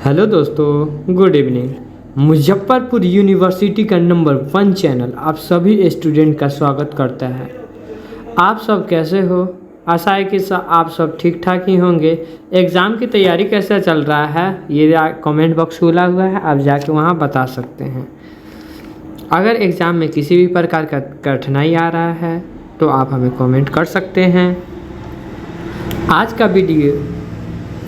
Hello दोस्तों, good evening. Muzaffarpur university का number 1 channel आप सभी स्टूडेंट का स्वागत करता है। आप सब कैसे हो? आशा है कि आप सब ठीक ठाक ही होंगे। एग्ज़ाम की तैयारी कैसा चल रहा है ये कमेंट बॉक्स खुला हुआ है, आप जाके वहाँ बता सकते हैं। अगर एग्ज़ाम में किसी भी प्रकार का कठिनाई आ रहा है तो आप हमें कमेंट कर सकते हैं। आज का वीडियो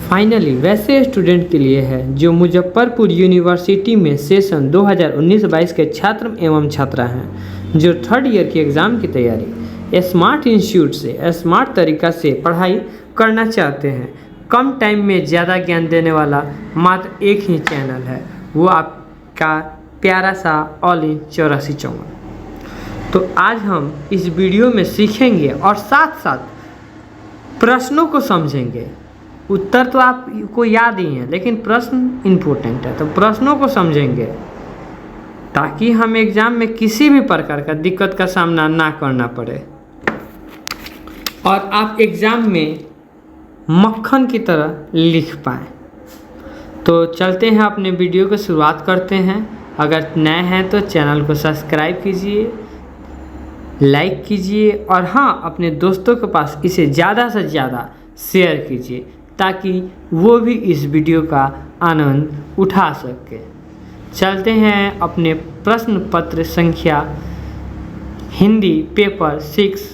फाइनली वैसे स्टूडेंट के लिए है जो मुजफ्फरपुर यूनिवर्सिटी में सेशन 2019-22 के छात्र एवं छात्रा हैं, जो 3rd ईयर की एग्ज़ाम की तैयारी स्मार्ट इंस्टीट्यूट से स्मार्ट तरीक़ा से पढ़ाई करना चाहते हैं। कम टाइम में ज़्यादा ज्ञान देने वाला मात्र एक ही चैनल है, वो आपका प्यारा सा ऑल इन 8454। तो आज हम इस वीडियो में सीखेंगे और साथ साथ प्रश्नों को समझेंगे। उत्तर तो आपको याद ही है, लेकिन प्रश्न इम्पोर्टेंट है, तो प्रश्नों को समझेंगे ताकि हम एग्ज़ाम में किसी भी प्रकार का दिक्कत का सामना ना करना पड़े और आप एग्ज़ाम में मक्खन की तरह लिख पाएँ। तो चलते हैं, अपने वीडियो को शुरुआत करते हैं। अगर नए हैं तो चैनल को सब्सक्राइब कीजिए, लाइक कीजिए और हाँ, अपने दोस्तों के पास इसे ज़्यादा से ज़्यादा शेयर कीजिए ताकि वो भी इस वीडियो का आनंद उठा सके। चलते हैं अपने प्रश्न पत्र संख्या हिंदी पेपर 6,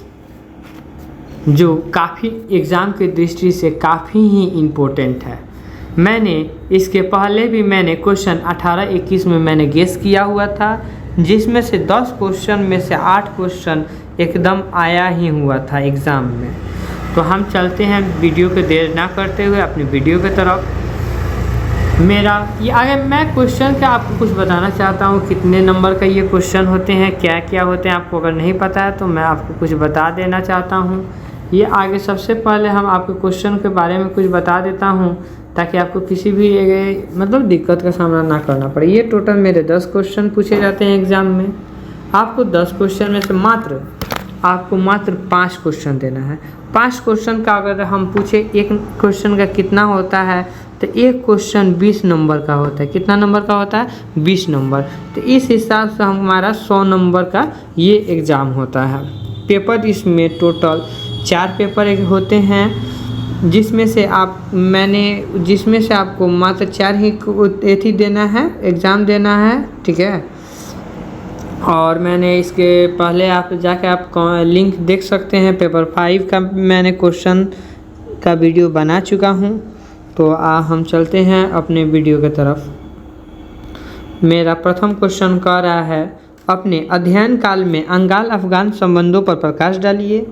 जो काफ़ी एग्ज़ाम की दृष्टि से काफ़ी ही इम्पोर्टेंट है। मैंने इसके पहले भी क्वेश्चन 18-21 में मैंने गेस किया हुआ था, जिसमें से 10 क्वेश्चन में से 8 क्वेश्चन एकदम आया ही हुआ था एग्ज़ाम में। तो हम चलते हैं वीडियो को देर ना करते हुए अपनी वीडियो की तरफ। आगे मैं क्वेश्चन का आपको कुछ बताना चाहता हूँ, कितने नंबर का ये क्वेश्चन होते हैं, क्या क्या होते हैं। आपको अगर नहीं पता है तो मैं आपको कुछ बता देना चाहता हूँ। ये आगे सबसे पहले हम आपको क्वेश्चन के बारे में कुछ बता देता हूँ ताकि आपको किसी भी दिक्कत का सामना ना करना पड़े। ये टोटल मेरे 10 क्वेश्चन पूछे जाते हैं एग्ज़ाम में। आपको 10 क्वेश्चन में से आपको मात्र 5 क्वेश्चन देना है। 5 क्वेश्चन का अगर हम पूछे एक क्वेश्चन का कितना होता है, तो एक क्वेश्चन 20 नंबर का होता है। कितना नंबर का होता है? 20 नंबर। तो इस हिसाब से हमारा 100 नंबर का ये एग्ज़ाम होता है। पेपर इसमें टोटल 4 पेपर होते हैं, जिसमें से आपको मात्र 4 ही देना है, एग्ज़ाम देना है, ठीक है। और मैंने इसके पहले आप लिंक देख सकते हैं। पेपर 5 का मैंने क्वेश्चन का वीडियो बना चुका हूं। तो हम चलते हैं अपने वीडियो की तरफ। मेरा प्रथम क्वेश्चन कह रहा है, अपने अध्ययन काल में अंगाल अफगान संबंधों पर प्रकाश डालिए।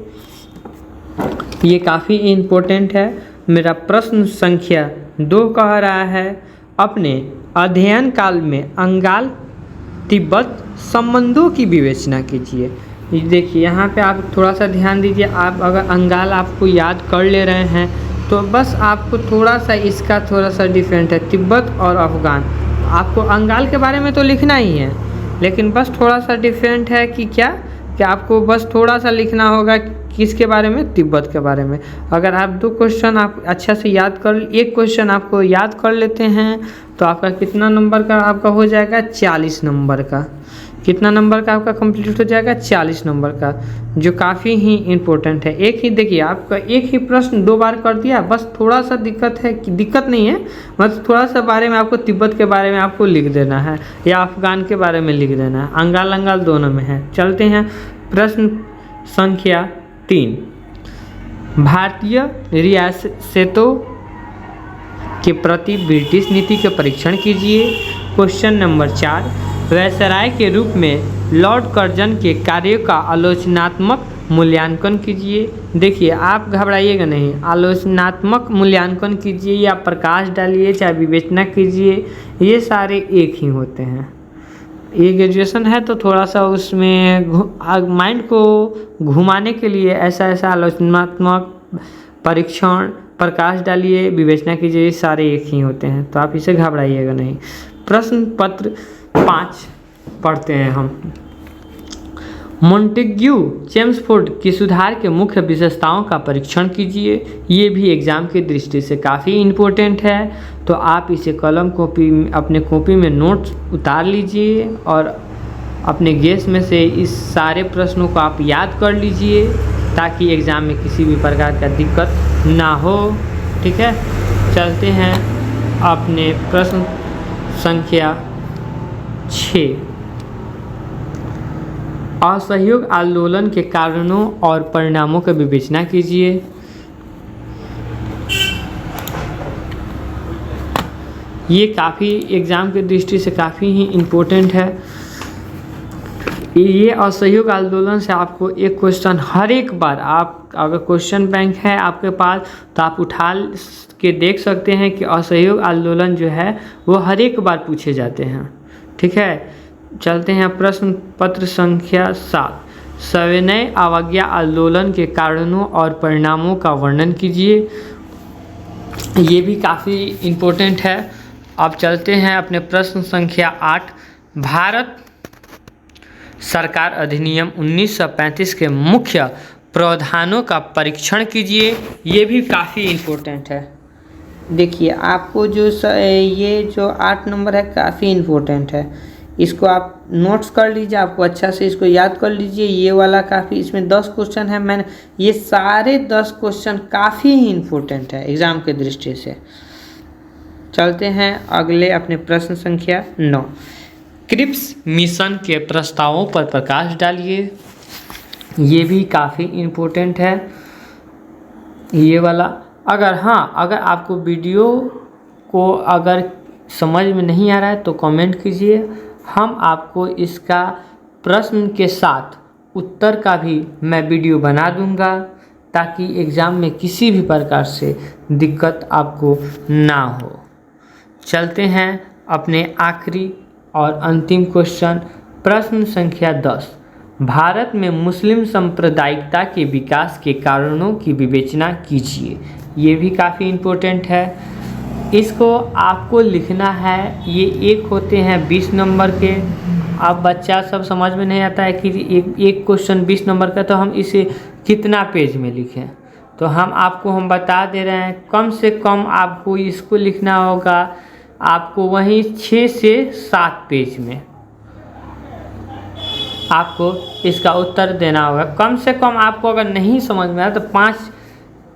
ये काफ़ी इम्पोर्टेंट है। मेरा प्रश्न संख्या 2 कह रहा है, अपने अध्ययन काल में अंगाल तिब्बत संबंधों की विवेचना कीजिए। देखिए यहाँ पे आप थोड़ा सा ध्यान दीजिए। आप अगर अंगाल आपको याद कर ले रहे हैं तो बस आपको थोड़ा सा डिफरेंट है, तिब्बत और अफ़गान। आपको अंगाल के बारे में तो लिखना ही है, लेकिन बस थोड़ा सा डिफरेंट है कि आपको बस थोड़ा सा लिखना होगा किसके बारे में, तिब्बत के बारे में। अगर आप 2 क्वेश्चन आप अच्छा से एक क्वेश्चन आपको याद कर लेते हैं तो आपका कितना नंबर का आपका हो जाएगा? 40 नंबर का। कितना नंबर का आपका कंप्लीट हो जाएगा? 40 नंबर का, जो काफ़ी ही इम्पोर्टेंट है। देखिए आपका एक ही प्रश्न 2 बार कर दिया, बस थोड़ा सा दिक्कत नहीं है, बस थोड़ा सा बारे में आपको तिब्बत के बारे में आपको लिख देना है या अफ़गान के बारे में लिख देना है। अंगाल दोनों में है। चलते हैं प्रश्न संख्या 3, भारतीय रियासतों के प्रति ब्रिटिश नीति के परीक्षण कीजिए। क्वेश्चन नंबर 4, वायसराय के रूप में लॉर्ड कर्जन के कार्यों का आलोचनात्मक मूल्यांकन कीजिए। देखिए आप घबराइएगा नहीं, आलोचनात्मक मूल्यांकन कीजिए या प्रकाश डालिए, चाहे विवेचना कीजिए, ये सारे एक ही होते हैं। ये ग्रेजुएशन है तो थोड़ा सा उसमें माइंड को घुमाने के लिए ऐसा आलोचनात्मक, परीक्षण, प्रकाश डालिए, विवेचना कीजिए, सारे एक ही होते हैं, तो आप इसे घबराइएगा नहीं। प्रश्न पत्र 5 पढ़ते हैं हम। मोंटेग्यू चेम्सफोर्ड की सुधार के मुख्य विशेषताओं का परीक्षण कीजिए। ये भी एग्ज़ाम की दृष्टि से काफ़ी इम्पोर्टेंट है, तो आप इसे कलम कॉपी अपने कॉपी में नोट्स उतार लीजिए और अपने गेस में से इस सारे प्रश्नों को आप याद कर लीजिए ताकि एग्ज़ाम में किसी भी प्रकार का दिक्कत ना हो। ठीक है, चलते हैं अपने प्रश्न संख्या 6। असहयोग आंदोलन के कारणों और परिणामों की विवेचना कीजिए। ये काफ़ी एग्ज़ाम की दृष्टि से काफ़ी ही इम्पोर्टेंट है। ये असहयोग आंदोलन से आपको एक क्वेश्चन हर एक बार, आप अगर क्वेश्चन बैंक है आपके पास तो आप उठा के देख सकते हैं कि असहयोग आंदोलन जो है वो हर एक बार पूछे जाते हैं। ठीक है, चलते हैं प्रश्न पत्र संख्या 7। सविनय अवज्ञा आंदोलन के कारणों और परिणामों का वर्णन कीजिए। ये भी काफ़ी इम्पोर्टेंट है। अब चलते हैं अपने प्रश्न संख्या 8। भारत सरकार अधिनियम 1935 के मुख्य प्रावधानों का परीक्षण कीजिए। ये भी काफ़ी इम्पोर्टेंट है। देखिए, आपको जो ये जो 8 नंबर है काफ़ी इम्पोर्टेंट है, इसको आप नोट्स कर लीजिए, आपको अच्छा से इसको याद कर लीजिए। ये वाला काफ़ी, इसमें 10 क्वेश्चन है, मैंने ये सारे 10 क्वेश्चन काफ़ी ही इम्पोर्टेंट है एग्ज़ाम के दृष्टि से। चलते हैं अगले अपने प्रश्न संख्या 9। क्रिप्स मिशन के प्रस्तावों पर प्रकाश डालिए। ये भी काफ़ी इम्पोर्टेंट है ये वाला। अगर आपको वीडियो को अगर समझ में नहीं आ रहा है तो कमेंट कीजिए, हम आपको इसका प्रश्न के साथ उत्तर का भी मैं वीडियो बना दूंगा ताकि एग्ज़ाम में किसी भी प्रकार से दिक्कत आपको ना हो। चलते हैं अपने आखिरी और अंतिम क्वेश्चन, प्रश्न संख्या 10। भारत में मुस्लिम सांप्रदायिकता के विकास के कारणों की विवेचना कीजिए। ये भी काफ़ी इम्पोर्टेंट है, इसको आपको लिखना है। ये एक होते हैं 20 नंबर के। अब बच्चा सब समझ में नहीं आता है कि एक क्वेश्चन 20 नंबर का, तो हम इसे कितना पेज में लिखें, तो हम बता दे रहे हैं कम से कम आपको इसको लिखना होगा आपको वहीं 6 से 7 पेज में आपको इसका उत्तर देना होगा। कम से कम आपको अगर नहीं समझ में आया तो 5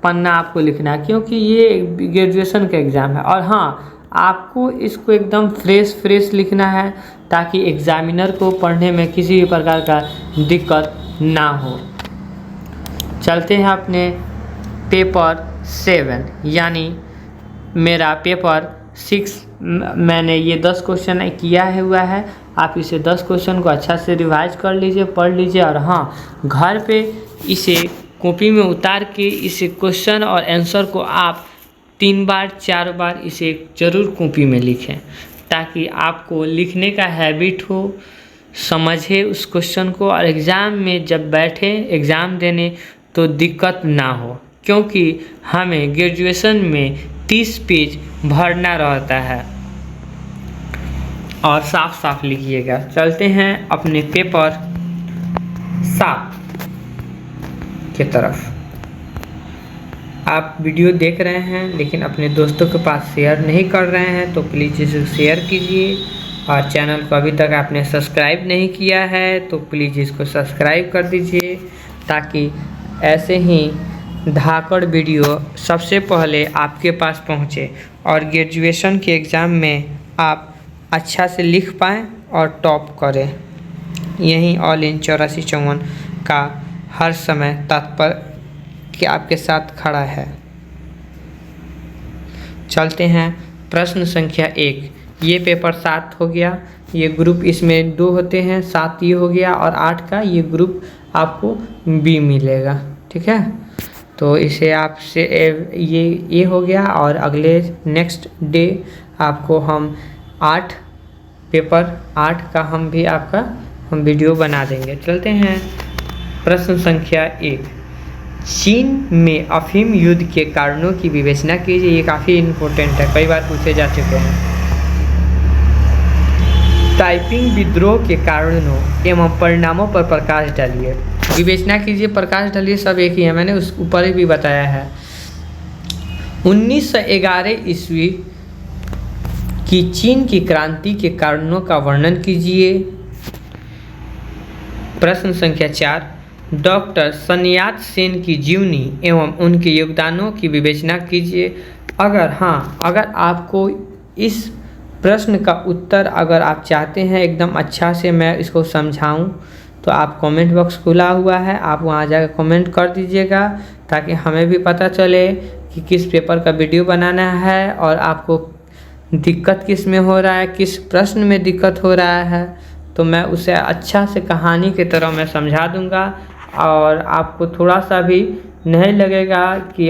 पन्ना आपको लिखना है, क्योंकि ये ग्रेजुएशन का एग्ज़ाम है। और हाँ, आपको इसको एकदम फ्रेश लिखना है ताकि एग्जामिनर को पढ़ने में किसी भी प्रकार का दिक्कत ना हो। चलते हैं अपने पेपर 7 यानी मेरा पेपर 6। मैंने ये 10 क्वेश्चन किया हुआ है, आप इसे 10 क्वेश्चन को अच्छा से रिवाइज कर लीजिए, पढ़ लीजिए। और हाँ, घर पे इसे कॉपी में उतार के इसे क्वेश्चन और आंसर को आप 3 बार 4 बार इसे ज़रूर कॉपी में लिखें ताकि आपको लिखने का हैबिट हो, समझे उस क्वेश्चन को, और एग्ज़ाम में जब बैठे एग्ज़ाम देने तो दिक्कत ना हो, क्योंकि हमें ग्रेजुएशन में 30 पेज भरना रहता है। और साफ लिखिएगा। चलते हैं अपने पेपर 7 के तरफ। आप वीडियो देख रहे हैं लेकिन अपने दोस्तों के पास शेयर नहीं कर रहे हैं, तो प्लीज़ इसे शेयर कीजिए। और चैनल को अभी तक आपने सब्सक्राइब नहीं किया है तो प्लीज़ इसको सब्सक्राइब कर दीजिए ताकि ऐसे ही धाकड़ वीडियो सबसे पहले आपके पास पहुंचे और ग्रेजुएशन के एग्ज़ाम में आप अच्छा से लिख पाएँ और टॉप करें। यही ऑल इन 8454 का हर समय तत्पर कि आपके साथ खड़ा है। चलते हैं प्रश्न संख्या 1। ये पेपर 7 हो गया। ये ग्रुप इसमें 2 होते हैं, 7 ये हो गया और 8 का ये ग्रुप आपको बी मिलेगा। ठीक है, तो इसे आपसे ये हो गया और अगले नेक्स्ट डे आपको हम पेपर 8 का हम वीडियो बना देंगे। चलते हैं प्रश्न संख्या 1। चीन में अफीम युद्ध के कारणों की विवेचना कीजिए। ये काफ़ी इम्पोर्टेंट है, कई बार पूछे जा चुके हैं। टाइपिंग विद्रोह के कारणों एवं परिणामों पर प्रकाश डालिए। विवेचना कीजिए, प्रकाश डालिए, सब एक ही है, मैंने उस ऊपर भी बताया है। 1911 ईस्वी की चीन की क्रांति के कारणों का वर्णन कीजिए। प्रश्न संख्या 4, डॉक्टर सन्यात सेन की जीवनी एवं उनके योगदानों की विवेचना कीजिए। अगर आपको इस प्रश्न का उत्तर अगर आप चाहते हैं एकदम अच्छा से मैं इसको समझाऊं तो आप कमेंट बॉक्स खुला हुआ है, आप वहां जाकर कमेंट कर दीजिएगा ताकि हमें भी पता चले कि किस पेपर का वीडियो बनाना है और आपको दिक्कत किस में हो रहा है, किस प्रश्न में दिक्कत हो रहा है, तो मैं उसे अच्छा से कहानी की तरह मैं समझा दूंगा और आपको थोड़ा सा भी नहीं लगेगा कि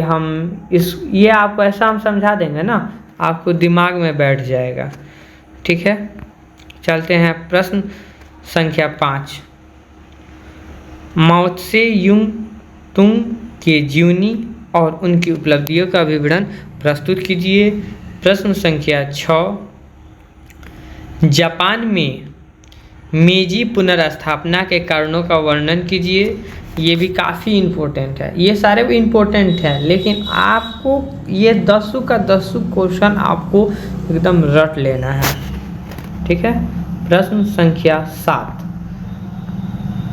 ये आपको ऐसा हम समझा देंगे ना, आपको दिमाग में बैठ जाएगा। ठीक है, चलते हैं प्रश्न संख्या 5, माओ त्से तुंग के जीवनी और उनकी उपलब्धियों का विवरण प्रस्तुत कीजिए। प्रश्न संख्या 6, जापान में मेजी पुनर्स्थापना के कारणों का वर्णन कीजिए। ये भी काफ़ी इम्पोर्टेंट है, ये सारे भी इम्पोर्टेंट हैं, लेकिन आपको ये 10 का 10 क्वेश्चन आपको एकदम रट लेना है। ठीक है, प्रश्न संख्या 7,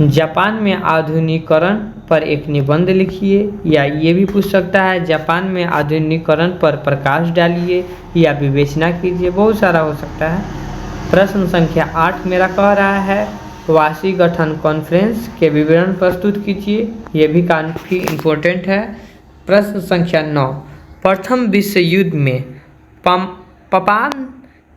जापान में आधुनिकीकरण पर एक निबंध लिखिए, या ये भी पूछ सकता है जापान में आधुनिकीकरण पर प्रकाश डालिए या विवेचना कीजिए, बहुत सारा हो सकता है। प्रश्न संख्या 8 मेरा कह रहा है वाशी गठन कॉन्फ्रेंस के विवरण प्रस्तुत कीजिए, ये भी काफ़ी इम्पोर्टेंट है। प्रश्न संख्या 9, प्रथम विश्व युद्ध में पापुआन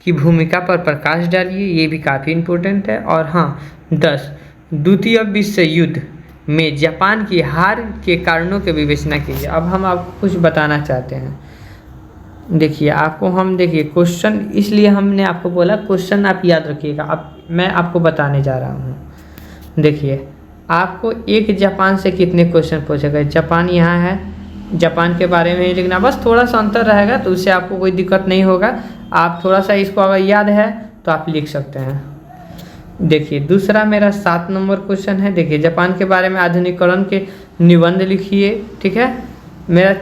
की भूमिका पर प्रकाश डालिए, ये भी काफ़ी इम्पोर्टेंट है। और हाँ 10, द्वितीय विश्व युद्ध में जापान की हार के कारणों की विवेचना कीजिए। अब हम आपको कुछ बताना चाहते हैं, देखिए क्वेश्चन, इसलिए हमने आपको बोला क्वेश्चन आप याद रखिएगा। अब मैं आपको बताने जा रहा हूँ। देखिए आपको एक जापान से कितने क्वेश्चन पूछेगा, जापान यहाँ है, जापान के बारे में ही लिखना, बस थोड़ा सा अंतर रहेगा तो उससे आपको कोई दिक्कत नहीं होगा। आप थोड़ा सा इसको अगर याद है तो आप लिख सकते हैं। देखिए दूसरा मेरा 7 नंबर क्वेश्चन है, देखिए जापान के बारे में आधुनिकीकरण के निबंध लिखिए। ठीक है, मेरा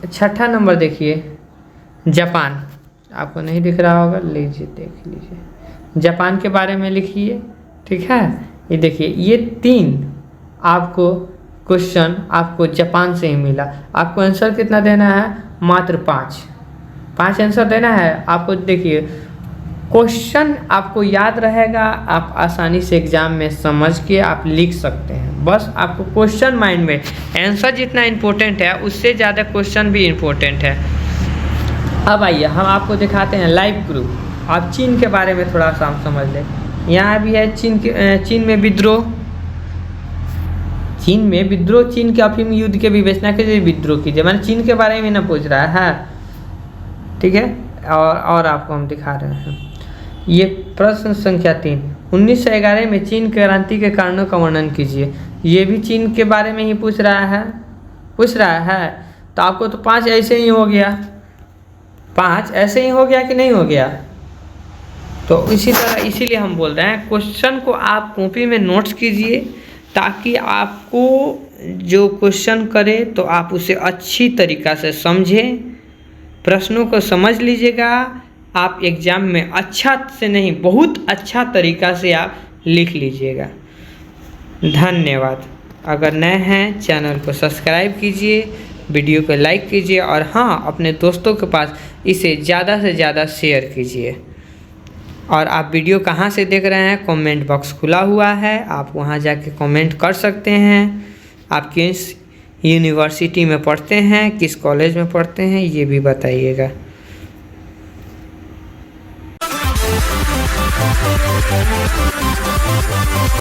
6ठा नंबर देखिए, जापान, आपको नहीं दिख रहा होगा, लीजिए देख लीजिए, जापान के बारे में लिखिए। ठीक है, ये देखिए ये 3 आपको क्वेश्चन आपको जापान से ही मिला। आपको आंसर कितना देना है, मात्र 5 आंसर देना है आपको। देखिए क्वेश्चन आपको याद रहेगा, आप आसानी से एग्जाम में समझ के आप लिख सकते हैं। बस आपको क्वेश्चन माइंड में, आंसर जितना इम्पोर्टेंट है उससे ज़्यादा क्वेश्चन भी इम्पोर्टेंट है। अब आइए हम आपको दिखाते हैं लाइव प्रूफ। आप चीन के बारे में थोड़ा सा हम समझ लें। यहाँ भी है चीन में विद्रोह, चीन के अफीम युद्ध के विवेचना के लिए विद्रोह कीजिए, मैंने चीन के बारे में ना पूछ रहा है। ठीक है, और आपको हम दिखा रहे हैं ये प्रश्न संख्या 3, 1911 में चीन क्रांति के कारणों का वर्णन कीजिए। ये भी चीन के बारे में ही पूछ रहा है। तो आपको तो 5 ऐसे ही हो गया, 5 ऐसे ही हो गया कि नहीं हो गया। तो इसी तरह इसीलिए हम बोल रहे हैं क्वेश्चन को आप कॉपी में नोट्स कीजिए, ताकि आपको जो क्वेश्चन करे तो आप उसे अच्छी तरीक़ा से समझें, प्रश्नों को समझ लीजिएगा। आप एग्ज़ाम में अच्छा से नहीं, बहुत अच्छा तरीक़ा से आप लिख लीजिएगा। धन्यवाद। अगर नए हैं चैनल को सब्सक्राइब कीजिए, वीडियो को लाइक कीजिए और हाँ अपने दोस्तों के पास इसे ज़्यादा से ज़्यादा शेयर कीजिए। और आप वीडियो कहाँ से देख रहे हैं, कमेंट बॉक्स खुला हुआ है, आप वहाँ जाके कमेंट कर सकते हैं। आप किस यूनिवर्सिटी में पढ़ते हैं, किस कॉलेज में पढ़ते हैं, ये भी बताइएगा।